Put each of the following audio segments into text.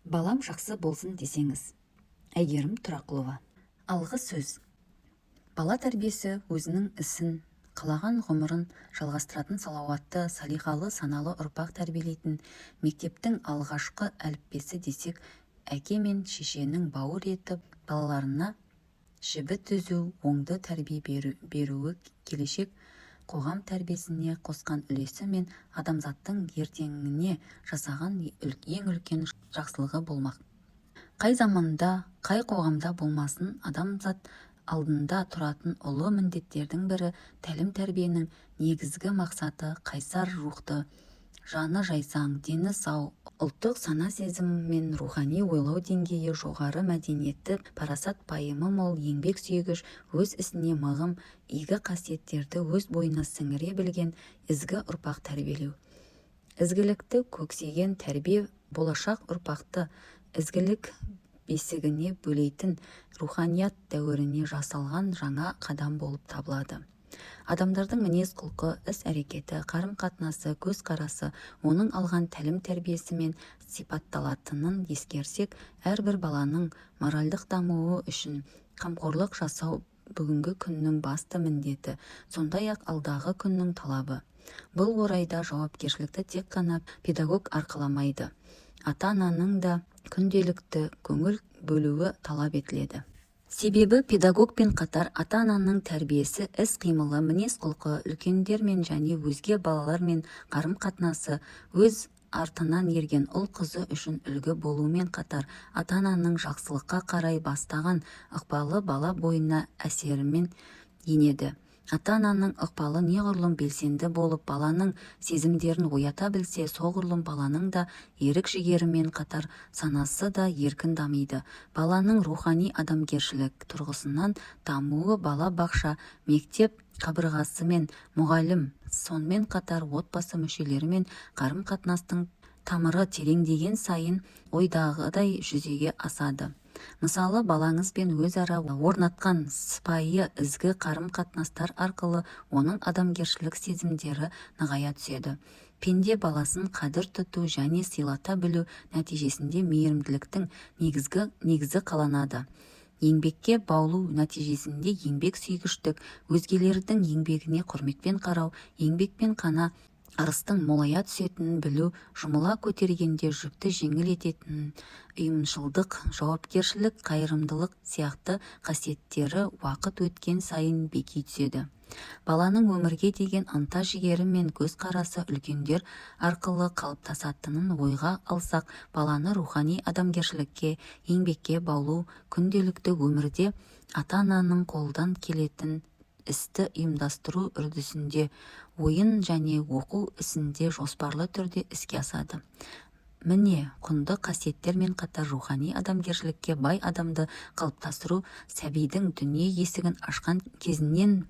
Балам жақсы болсын десеңіз. Әйгерім Тұрақұлова. Алғы сөз. Бала тәрбиесі өзінің ісін, қалаған ғұмырын жалғастыратын салауатты, салиқалы, саналы ұрпақ тәрбиелейтін мектептің алғашқы әліппесі десек, әке мен шешенің бауыр етіп балаларына жібі түзу, оңды тәрбие беруі келешек қоғам тәрбиесіне қосқан үлесі мен адамзаттың ертеңіне жасаған ең үлкен жақсылығы болмақ. Қай заманда, қай қоғамда болмасын, адамзат алдында тұратын ұлы міндеттердің бірі тәлім тәрбиенің негізгі мақсаты қайсар рухты, жаны жайсаң, дені сау, ұлттық сана сезімі мен рухани ойлау деңгейі жоғары, мәдениетті, парасат пайымы мол, еңбек сүйгіш, өз ісіне мығым, игі қасиеттерді өз бойына сіңіре білген ізгі ұрпақ тәрбиелеу. Ізгілікті көксеген тәрбие болашақ ұрпақты ізгілік бесігіне бөлейтін руханият дәуіріне жасалған жаңа қадам болып табылады. Адамдардың мінез-құлқы, іс-әрекеті, қарым-қатынасы, көзқарасы оның алған тәлім тәрбиесімен сипатталатынын ескерсек, әрбір баланың моральдық дамуы үшін қамқорлық жасау бүгінгі күннің басты міндеті, сондай-ақ алдағы күннің талабы. Бұл орайда жауапкершілікті тек қана педагог арқаламайды, ата-ананың да күнделікті көңіл бөлуі талап етіледі. Себебі педагогпен қатар ата-ананың тәрбиесі, іс-қимылы, мінез-құлқы, үлкендермен және өзге балалармен қарым-қатынасы өз артынан ерген ұл-қызы үшін үлгі болумен қатар ата-ананың жақсылыққа қарай бастаған ықпалы бала бойына әсерімен енеді. Ата-ананың ықпалы неғұрлым белсенді болып, баланың сезімдерін оята білсе, соғұрлым баланың да ерік-жігерімен қатар санасы да еркін дамиды. Баланың рухани адамгершілік тұрғысынан дамуы бала бақша, мектеп қабырғасы мен мұғалім, сонымен қатар отбасы мүшелерімен қарым-қатынастың тамыры тереңдеген сайын ойдағыдай жүзеге асады. Мысалы, балаңызбен өзара орнатқан сыпайы ізгі қарым-қатынастар арқылы оның адамгершілік сезімдері нығая түседі. Пенде баласын қадір тұту және сыйлата білу нәтижесінде мейірімділіктің негізі қаланады. Еңбекке баулу нәтижесінде еңбек сүйгіштік, өзгелердің еңбегіне құрметпен қарау, еңбекпен қана арыстың молая түсетінін білу, жұмыла көтергенде жүкті жеңіл ететінін, ұйымшылдық, жауапкершілік, қайырымдылық сияқты қасиеттері уақыт өткен сайын беки түседі. Баланың өмірге деген ынта-жігері мен көзқарасы үлкендер арқылы қалыптасатынын ойға алсақ, баланы рухани адамгершілікке, еңбекке баулу, күнделікті өмірде ата-ананың қолдан келетін істі ұйымдастыру үрдісінде, ойын және оқу ісінде жоспарлы түрде іске асады. Міне, құнды қасиеттермен қатар рухани адамгершілікке бай адамды қалыптастыру сәбидің дүние есігін ашқан кезінен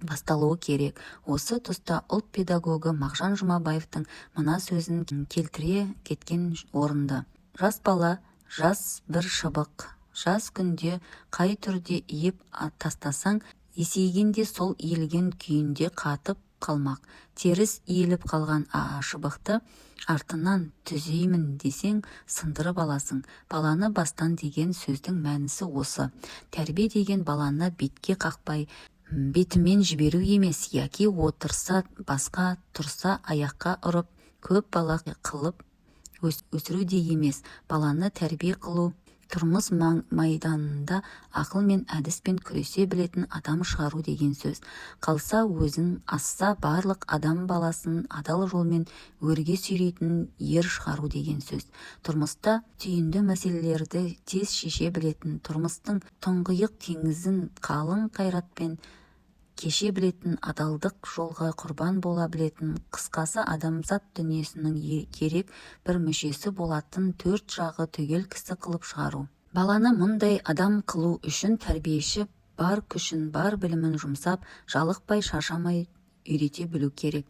басталуы керек. Осы тұста ұлт педагогы Мағжан Жұмабаевтың мына сөзін келтіре кеткен орынды. Жас бала, жас бір шыбық, жас күнде қай түрде иіп тастасаң, есейгенде сол иілген күйінде қатып қалмақ. Теріс иіліп қалған шыбықты артынан түзеймін десең, сындырып аласың. Баланы бастан деген сөздің мәнісі осы. Тәрбие деген баланы бетке қақпай, бетімен жіберу емес, яки отырса басқа, тұрса аяққа ұрып, көп бала қылып өсіру де емес, баланы тәрбие қылу, тұрмыс майданында ақыл мен әдіспен күресе білетін адам шығару деген сөз. Қалса өзін асса барлық адам баласын адал жолмен өрге сүйрейтін ер шығару деген сөз. Тұрмыста түйінді мәселелерді тез шеше білетін, тұрмыстың тұңғиық теңізін қалың қайратпен кеше білетін, адалдық жолға құрбан бола білетін, қысқасы адамзат дүниесінің керек бір мүшесі болатын, төрт жағы түгел кісі қылып шығару. Баланы мұндай адам қылу үшін тәрбиеші бар күшін, бар білімін жұмсап, жалықпай, шаршамай үйрете білу керек.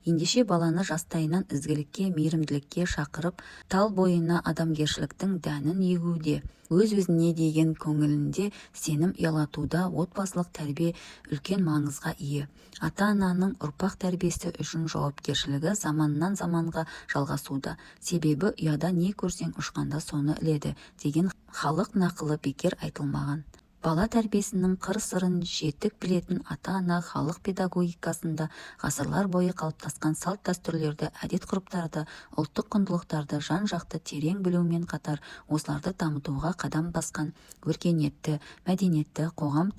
Ендеше баланы жастайынан ізгілікке, мейірімділікке шақырып, тал бойына адамгершіліктің дәнін егуде, өз-өзіне деген көңілінде сенім ұялатуда отбасылық тәрбие үлкен маңызға ие. Ата-ананың ұрпақ тәрбиесі үшін жауапкершілігі заманнан заманға жалғасуда. Себебі ұяда не көрсең ұшқанда соны іледі деген халық нақылы бекер айтылмаған. Бала тәрбиесінің қыр-сырын жетік білетін ата-ана халық педагогикасында ғасырлар бойы қалыптасқан салт-дәстүрлерді, әдет-ғұрыптарды, ұлттық құндылықтарды жан-жақты терең білумен қатар осыларды дамытуға қадам басқан, өркениетті, мәдениетті қоғам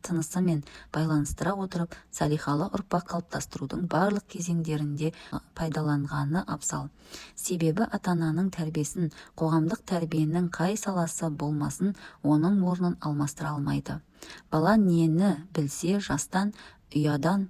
тынысымен байланыстыра отырып, салиқалы ұрпақ қалыптастырудың барлық кезеңдерінде пайдаланғаны абзал. Себебі ата-ананың тәрбиесін, қоғамдық тәрбиенің қай саласы болмасын, оның орнын алмастыра алмайды. Бала нені білсе жастан, ұядан,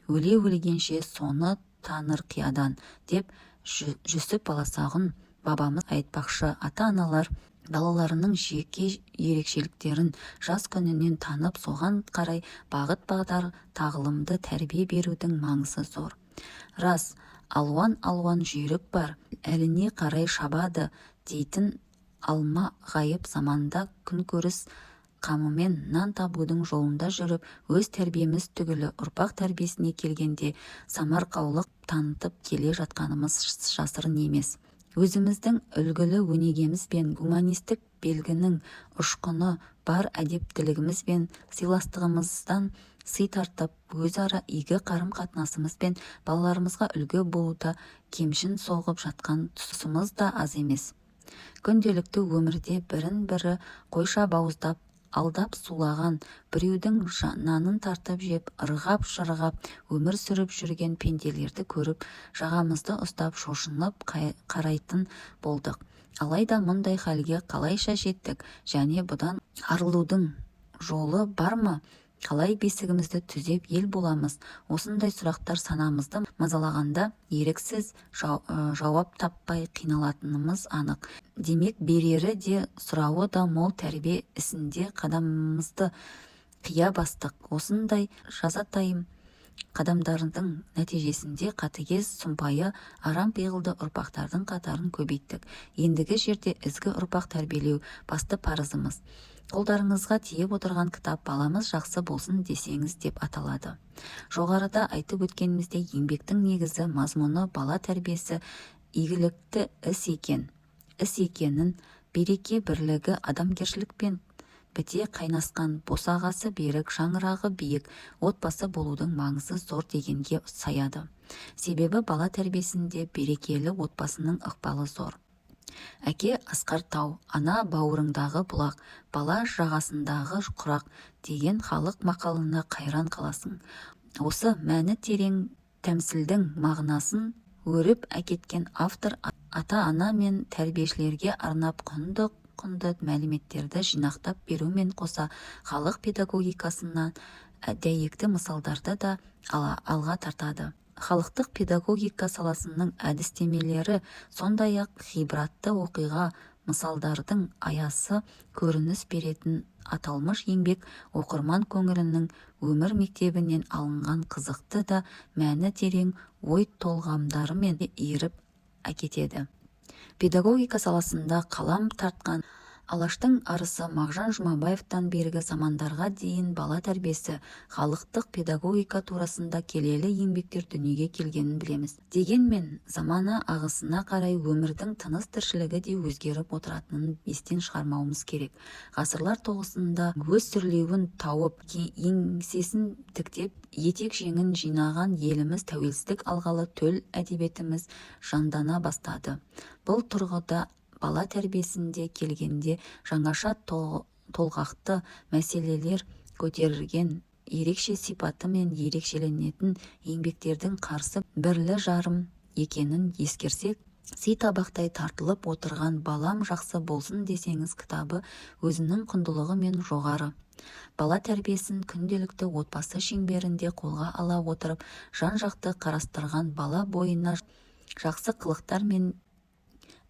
өле-өлгенше соны таныр қиядан, деп Жүсіп Баласағұн бабамыз айтпақшы. Ата-аналар балаларының жеке ерекшеліктерін жас күнінен танып, соған қарай бағыт-бағдар тағылымды тәрбие берудің маңызы зор. Рас, алуан жүйрік бар, әліне қарай шабады дейтін алма ғайып заманда күнкөріс қамымен нан табудың жолында жүріп, өз тәрбиеміз түгілі ұрпақ тәрбиесіне келгенде самарқаулық танытып келе жатқанымыз жасырын емес. Өзіміздің үлгілі өнегеміз бен гуманистік белгінің ұшқыны бар әдептілігіміз бен сыйластығымыздан сый тартып, өзара игі қарым-қатынасымыз бен балаларымызға үлгі болуда кемшін соғып жатқан тұсымыз да аз емес. Күнделікті өмірде бірін-бірі қойша бауыздап, алдап сулаған, біреудің нанын тартып жеп, ырғап-жырғап өмір сүріп жүрген пенделерді көріп, жағамызды ұстап шошынып қарайтын болдық. Алайда мұндай халге қалайша жеттік және бұдан арылудың жолы бар ма? Қалай бесігімізді түзеп ел боламыз? Осындай сұрақтар санамызды мазалағанда еріксіз жауап таппай қиналатынымыз анық. Демек, берері де сұрауы да мол тәрбие ісінде қадамымызды қия бастық. Осындай жазатайым қадамдардың нәтижесінде қатыгез, сұмпайы, арам пиғылды ұрпақтардың қатарын көбейттік. Ендігі жерде ізгі ұрпақ тәрбиелеу басты парызымыз. Қолдарыңызға тиеп отырған кітап «Баламыз жақсы болсын» десеңіз деп аталады. Жоғарыда айтып өткенімізде еңбектің негізі, мазмұны бала тәрбиесі игілікті іс екенін, береке бірлігі адамгершілікпен біте қайнасқан, босағасы берік, шаңырағы биік отбасы болудың маңызы зор дегенге саяды. Себебі бала тәрбиесінде берекелі отбасының ықпалы зор. Әке асқар тау, ана бауырыңдағы бұлақ, бала жағасындағы құрақ деген халық мақалына қайран қаласың. Осы мәні терең тәмсілдің мағынасын өріп әкеткен автор ата-ана мен тәрбиешілерге арнап құнды мәліметтерді жинақтап берумен қоса халық педагогикасынан дәйекті мысалдарды да алға тартады. Халықтық педагогика саласының әдістемелері, сондай-ақ ғибратты оқиға мысалдардың аясы көрініс беретін аталмыш еңбек оқырман көңілінің өмір мектебінен алынған қызықты да мәні терең ой толғамдарымен иіріп әкетеді. Педагогика саласында қалам тартқан Алаштың арысы Мағжан Жұмабаевтан бергі замандарға дейін бала тәрбиесі, халықтық педагогика турасында келелі еңбектер дүниеге келгенін білеміз. Дегенмен, замана ағысына қарай өмірдің тыныс тіршілігі де өзгеріп отыратынын естен шығармауымыз керек. Ғасырлар тоғысында өз сүрлеуін тауып, еңсесін тіктеп, етек жеңін жинаған еліміз тәуелсіздік алғалы төл әдебиетіміз жандана бастады. Бұл тұрғыда бала тәрбиесінде келгенде жаңаша толғақты мәселелер көтерілген, ерекше сипаты мен ерекшеленетін еңбектердің қарсы бірлі жарым екенін ескерсек, сый табақтай тартылып отырған «Балам жақсы болсын» десеңіз кітабы өзінің құндылығы мен жоғары. Бала тәрбиесін күнделікті отбасы шеңберінде қолға ала отырып, жан-жақты қарастырған, бала бойына жақсы қылықтар мен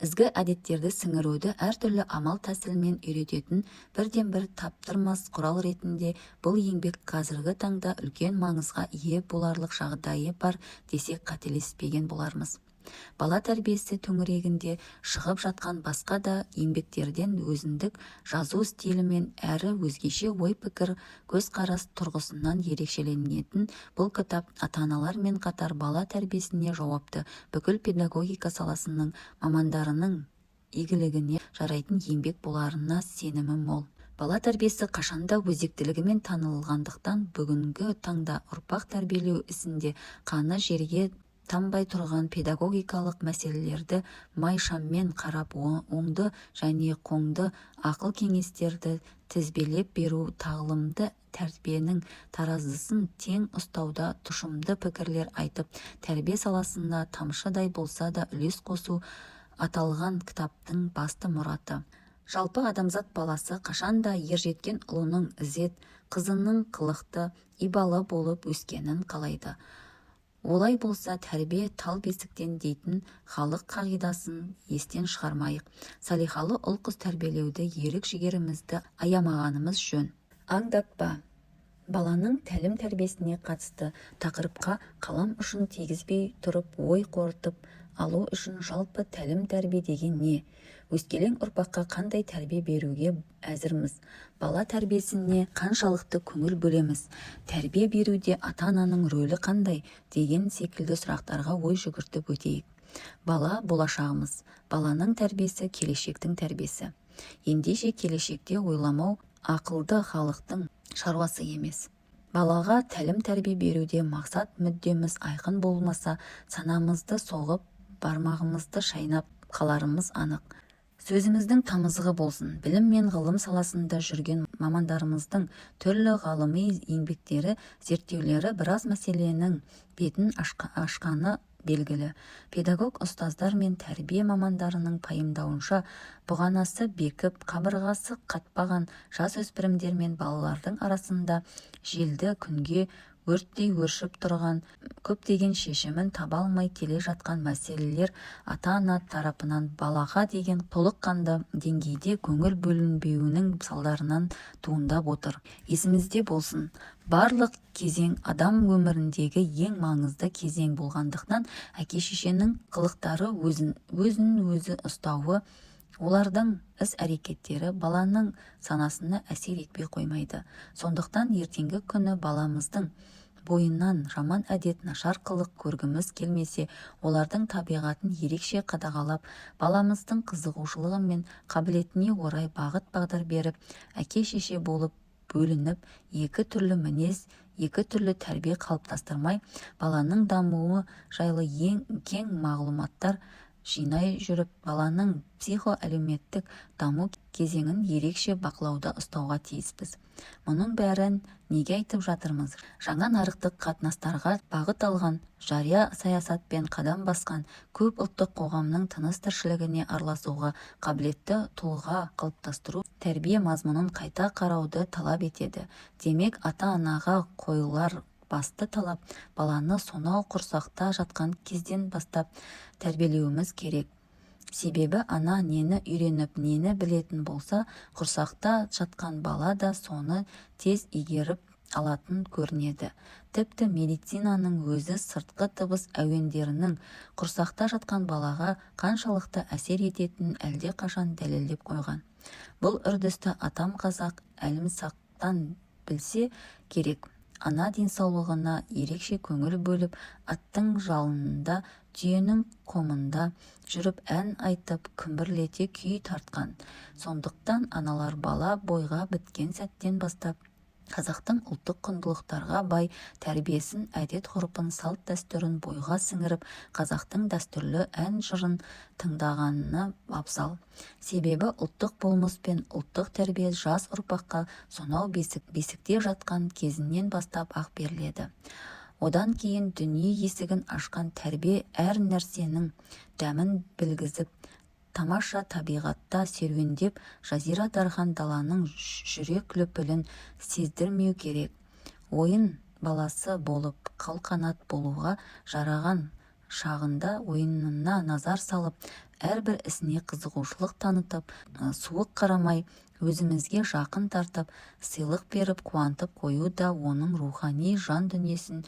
ізгі әдеттерді сіңіруді әртүрлі амал тәсілмен үйрететін бірден бір таптырмас құрал ретінде бұл еңбек қазіргі таңда үлкен маңызға ие боларлық жағдайы бар десек қателеспеген болармыз. Бала тәрбиесі төңірегінде шығып жатқан басқа да еңбектерден өзіндік жазу стилімен әрі өзгеше ой-пікір, көзқарас тұрғысынан ерекшеленетін бұл кітап ата-аналармен қатар бала тәрбиесіне жауапты бүкіл педагогика саласының мамандарының игілігіне жарайтын еңбек боларына сенімім мол. Бала тәрбиесі қашанда өзектілігімен танылғандықтан бүгінгі таңда ұрпақ тәрбиелеу ісінде қаны жерге тамбай тұрған педагогикалық мәселелерді майшаммен қарап оңды және қоңды ақыл-кеңестерді тізбелеп беру, тағылымды тәрбиенің таразысын тең ұстауда тұшымды пікірлер айтып, тәрбие саласында тамшыдай болса да үлес қосу аталған кітаптың басты мұраты. Жалпы адамзат баласы қашанда ержеткен ұлының ізет, қызының қылықты, ибалы болып өскенін қалайды. Олай болса тәрбие тал бесіктен дейтін халық қағидасын естен шығармайық. Салихалы ұл-қыз тәрбиелеуді ерік-жігерімізді аямағанымыз жөн. Аңдатпа. Баланың тәлім-тәрбиесіне қатысты тақырыпқа қалам ұшын тигізбей тұрып ой қорытып алу үшін жалпы тәлім-тәрбие деген не? Өскелең ұрпаққа қандай тәрбие беруге әзірміз? Бала тәрбиесіне қаншалықты көңіл бөлеміз? Тәрбие беруде ата-ананың рөлі қандай? Деген секілді сұрақтарға ой жүгіртіп өтейік. Бала болашағымыз. Баланың тәрбиесі келешектің тәрбиесі. Ендеше келешекте ойламау ақылды халықтың шаруасы емес. Балаға тәлім-тәрбие беруде мақсат мүддеміз айқын болмаса, санамызды соғып, бармағымызды шайнап қаларымыз анық. Сөзіміздің тамызығы болсын. Білім мен ғылым саласында жүрген мамандарымыздың түрлі ғалыми еңбектері, зерттеулері біраз мәселенің бетін ашқаны белгілі. Педагог ұстаздар мен тәрбие мамандарының пайымдауынша, бұғанасы бекіп, қабырғасы қатпаған жасөспірімдер мен балалардың арасында желді күнге өрттей өршіп тұрған көптеген шешімін таба алмай келе жатқан мәселелер ата-ана тарапынан балаға деген толыққанды деңгейде көңіл бөлінбеуінің салдарынан туындап отыр. Есімізде болсын, барлық кезең адам өміріндегі ең маңызды кезең болғандықтан әке-шешенің қылықтары өзін-өзі ұстауы, олардың іс-әрекеттері баланың санасына әсер етпей қоймайды. Сондықтан ертеңгі күні баламыздың бойынан жаман әдет, нашар қылық көргіміз келмесе, олардың табиғатын ерекше қадағалап, баламыздың қызығушылығы мен қабілетіне орай бағыт-бағдар беріп, әке-шеше болып бөлініп, екі түрлі мінез, екі түрлі тәрбие қалыптастырмай, баланың дамуы жайлы кең мағлұматтар жинай жүріп, баланың психо-әлеуметтік даму кезеңін ерекше бақылауда ұстауға тиіспіз. Мұның бәрін неге айтып жатырмыз? Жаңа нарықтық қатынастарға бағыт алған, жария саясатпен қадам басқан, көп ұлттық қоғамның тыныс-тіршілігіне араласуға қабілетті тұлға қалыптастыру тәрбие мазмұнын қайта қарауды талап етеді. Демек, ата-анаға қойылар басты талап баланы сонау құрсақта жатқан кезден бастап тәрбиелеуіміз керек. Себебі ана нені үйреніп, нені білетін болса, құрсақта жатқан бала да соны тез игеріп алатын көрінеді. Тіпті медицинаның өзі сыртқы дыбыс әуендерінің құрсақта жатқан балаға қаншалықты әсер ететінін әлде қашан дәлелдеп қойған. Бұл үрдісті атам қазақ әлімсақтан білсе керек. Ана денсаулығына ерекше көңіл бөліп, аттың жалынында, түйенің қомында жүріп ән айтып, күмбірлете күй тартқан. Сондықтан аналар бала бойға біткен сәттен бастап қазақтың ұлттық құндылықтарға бай тәрбиесін, әдет-ғұрпын, салт-дәстүрін бойға сіңіріп, қазақтың дәстүрлі ән жырын тыңдағаны абзал. Себебі ұлттық болмыс пен ұлттық тәрбие жас ұрпаққа сонау бесікте жатқан кезінен бастап ақ беріледі. Одан кейін дүние есігін ашқан тәрбие әр нәрсенің дәмін білгізіп, тамаша табиғатта серуендеп, жазира дархан даланың жүрек лүпілін сездірмеу керек. Ойын баласы болып, қалқанат болуға жараған шағында ойынына назар салып, әрбір ісіне қызығушылық танытып, суық қарамай, өзімізге жақын тартып, сыйлық беріп қуантып қою да оның рухани жан дүниесін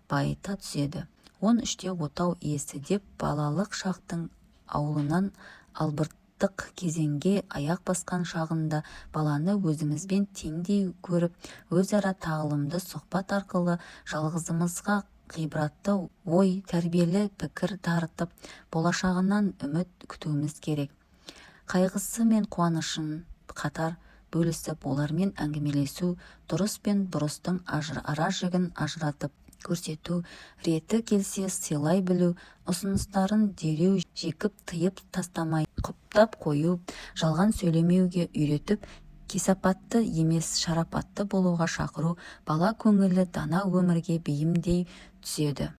байыта түседі. 13-те отау иесі деп балалық шақтың ауылынан албырттық кезеңге аяқ басқан шағында баланы өзімізбен теңдей көріп, өзара тағылымды сұхбат арқылы жалғызымызға ғибратты ой, тәрбиелі пікір дарытып, болашағынан үміт күтуіміз керек. Қайғысы мен қуанышын қатар бөлісіп, олармен әңгімелесу, дұрыс пен бұрыстың ара жігін ажыратып көрсету, реті келсе сыйлай білу, ұсыныстарын дереу жекіп тыйып тастамай құптап қою, жалған сөйлемеуге үйретіп, кесапатты емес шарапатты болуға шақыру, бала көңілі дана өмірге бейімдей түседі.